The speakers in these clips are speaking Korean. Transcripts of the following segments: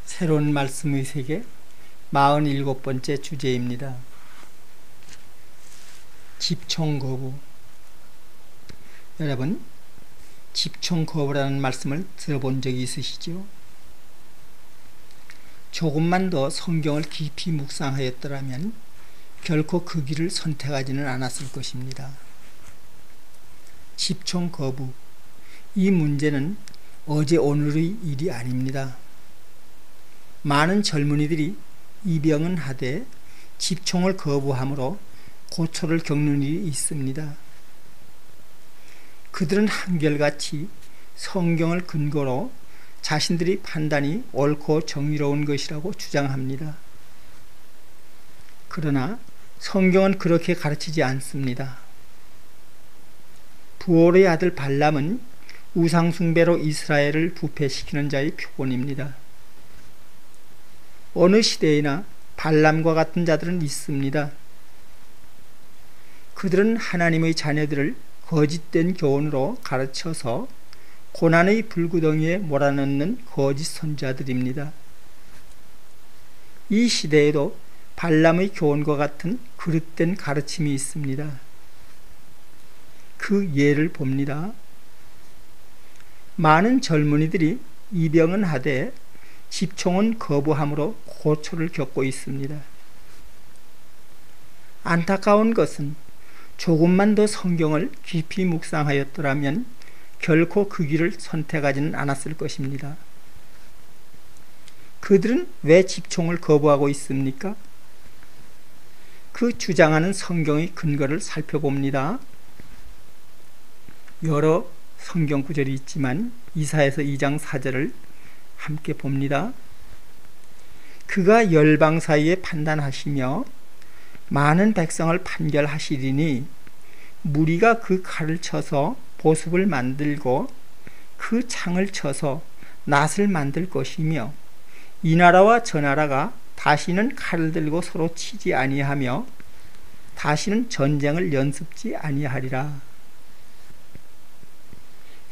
새로운 말씀의 세계 47번째 주제입니다. 집총 거부. 여러분, 집총 거부라는 말씀을 들어본 적이 있으시죠? 조금만 더 성경을 깊이 묵상하였더라면 결코 그 길을 선택하지는 않았을 것입니다. 집총 거부. 이 문제는 어제 오늘의 일이 아닙니다. 많은 젊은이들이 입영은 하되 집총을 거부함으로 고초를 겪는 일이 있습니다. 그들은 한결같이 성경을 근거로 자신들의 판단이 옳고 정의로운 것이라고 주장합니다. 그러나 성경은 그렇게 가르치지 않습니다. 부올의 아들 발람은 우상숭배로 이스라엘을 부패시키는 자의 표본입니다. 어느 시대에나 발람과 같은 자들은 있습니다. 그들은 하나님의 자녀들을 거짓된 교훈으로 가르쳐서 고난의 불구덩이에 몰아넣는 거짓 선지자들입니다. 이 시대에도 발람의 교훈과 같은 그릇된 가르침이 있습니다. 그 예를 봅니다. 많은 젊은이들이 입영은 하되 집총은 거부함으로 고초를 겪고 있습니다. 안타까운 것은 조금만 더 성경을 깊이 묵상하였더라면 결코 그 길을 선택하지는 않았을 것입니다. 그들은 왜 집총을 거부하고 있습니까? 그 주장하는 성경의 근거를 살펴봅니다. 여러 성경 구절이 있지만 이사야서 2장 4절을 함께 봅니다. 그가 열방 사이에 판단하시며 많은 백성을 판결하시리니 무리가 그 칼을 쳐서 보습을 만들고 그 창을 쳐서 낫을 만들 것이며 이 나라와 저 나라가 다시는 칼을 들고 서로 치지 아니하며 다시는 전쟁을 연습지 아니하리라.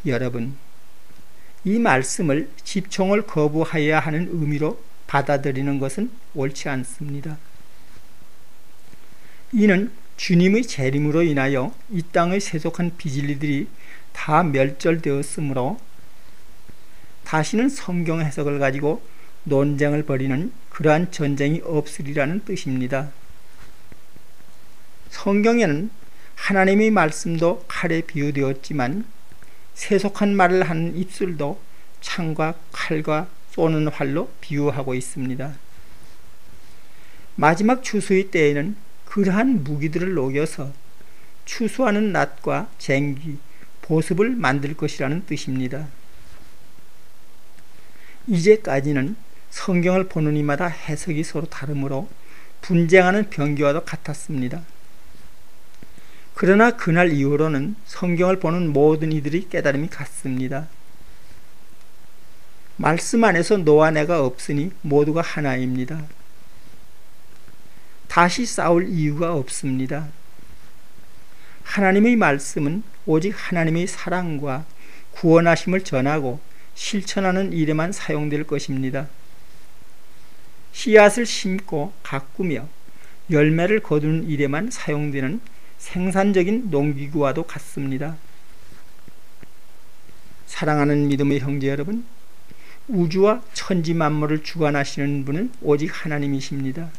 여러분, 이 말씀을 집총을 거부하여야 하는 의미로 받아들이는 것은 옳지 않습니다. 이는 주님의 재림으로 인하여 이 땅의 세속한 비진리들이 다 멸절되었으므로 다시는 성경 해석을 가지고 논쟁을 벌이는 그러한 전쟁이 없으리라는 뜻입니다. 성경에는 하나님의 말씀도 칼에 비유되었지만 세속한 말을 하는 입술도 창과 칼과 쏘는 활로 비유하고 있습니다. 마지막 추수의 때에는 그러한 무기들을 녹여서 추수하는 낫과 쟁기, 보습을 만들 것이라는 뜻입니다. 이제까지는 성경을 보는 이마다 해석이 서로 다르므로 분쟁하는 병기와도 같았습니다. 그러나 그날 이후로는 성경을 보는 모든 이들의 깨달음이 같습니다. 말씀 안에서 너와 내가 없으니 모두가 하나입니다. 다시 싸울 이유가 없습니다. 하나님의 말씀은 오직 하나님의 사랑과 구원하심을 전하고 실천하는 일에만 사용될 것입니다. 씨앗을 심고 가꾸며 열매를 거두는 일에만 사용되는 생산적인 농기구와도 같습니다. 사랑하는 믿음의 형제 여러분, 우주와 천지 만물을 주관하시는 분은 오직 하나님이십니다.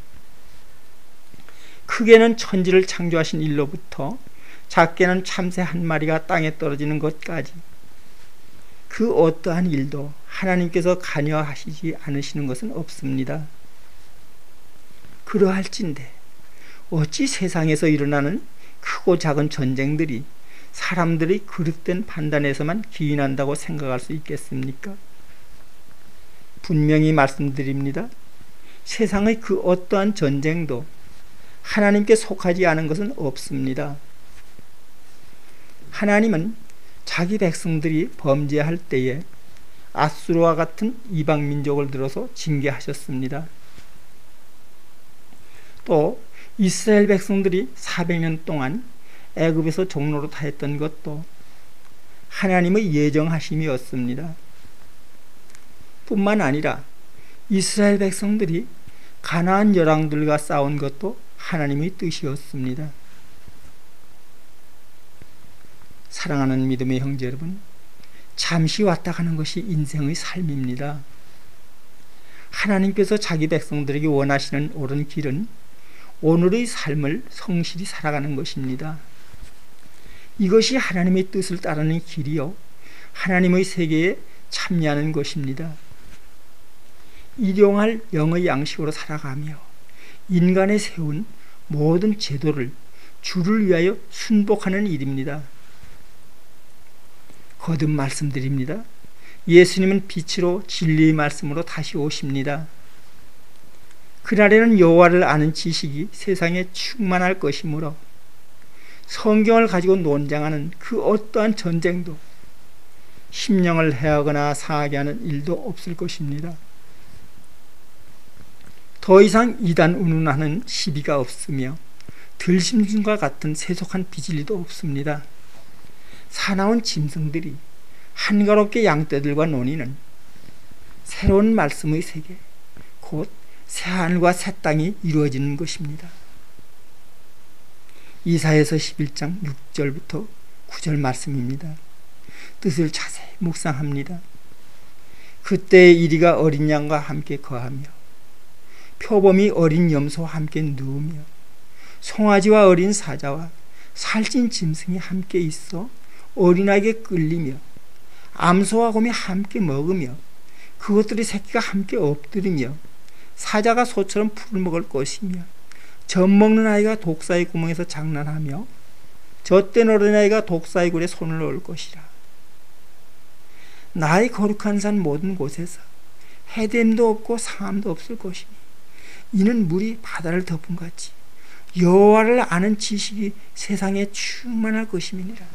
크게는 천지를 창조하신 일로부터 작게는 참새 한 마리가 땅에 떨어지는 것까지 그 어떠한 일도 하나님께서 관여하시지 않으시는 것은 없습니다. 그러할진대 어찌 세상에서 일어나는 크고 작은 전쟁들이 사람들의 그릇된 판단에서만 기인한다고 생각할 수 있겠습니까? 분명히 말씀드립니다. 세상의 그 어떠한 전쟁도 하나님께 속하지 않은 것은 없습니다. 하나님은 자기 백성들이 범죄할 때에 아수르와 같은 이방 민족을 들어서 징계하셨습니다. 또 이스라엘 백성들이 400년 동안 애굽에서 종로로 타했던 것도 하나님의 예정하심이었습니다. 뿐만 아니라 이스라엘 백성들이 가나안 열왕들과 싸운 것도 하나님의 뜻이었습니다. 사랑하는 믿음의 형제 여러분, 잠시 왔다 가는 것이 인생의 삶입니다. 하나님께서 자기 백성들에게 원하시는 옳은 길은 오늘의 삶을 성실히 살아가는 것입니다. 이것이 하나님의 뜻을 따르는 길이요, 하나님의 세계에 참여하는 것입니다. 일용할 영의 양식으로 살아가며 인간의 세운 모든 제도를 주를 위하여 순복하는 일입니다. 거듭 말씀드립니다. 예수님은 빛으로 진리의 말씀으로 다시 오십니다. 그날에는 여호와를 아는 지식이 세상에 충만할 것이므로 성경을 가지고 논쟁하는 그 어떠한 전쟁도 심령을 해하거나 상하게 하는 일도 없을 것입니다. 더 이상 이단 운운하는 시비가 없으며 들짐승과 같은 세속한 비질리도 없습니다. 사나운 짐승들이 한가롭게 양떼들과 논의는 새로운 말씀의 세계, 곧 새하늘과 새 땅이 이루어지는 것입니다. 이사야서 11장 6절부터 9절 말씀입니다. 뜻을 자세히 묵상합니다. 그때의 이리가 어린 양과 함께 거하며 표범이 어린 염소와 함께 누우며 송아지와 어린 사자와 살찐 짐승이 함께 있어 어린아이에게 끌리며 암소와 곰이 함께 먹으며 그것들의 새끼가 함께 엎드리며 사자가 소처럼 풀을 먹을 것이며 젖 먹는 아이가 독사의 구멍에서 장난하며 젖된 어린아이가 독사의 굴에 손을 넣을 것이라. 나의 거룩한 산 모든 곳에서 해됨도 없고 상함도 없을 것이니 이는 물이 바다를 덮은 같이 여호와를 아는 지식이 세상에 충만할 것임이니라.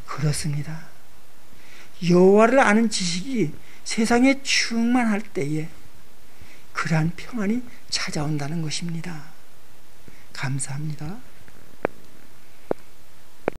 그렇습니다. 여호와를 아는 지식이 세상에 충만할 때에 그러한 평안이 찾아온다는 것입니다. 감사합니다.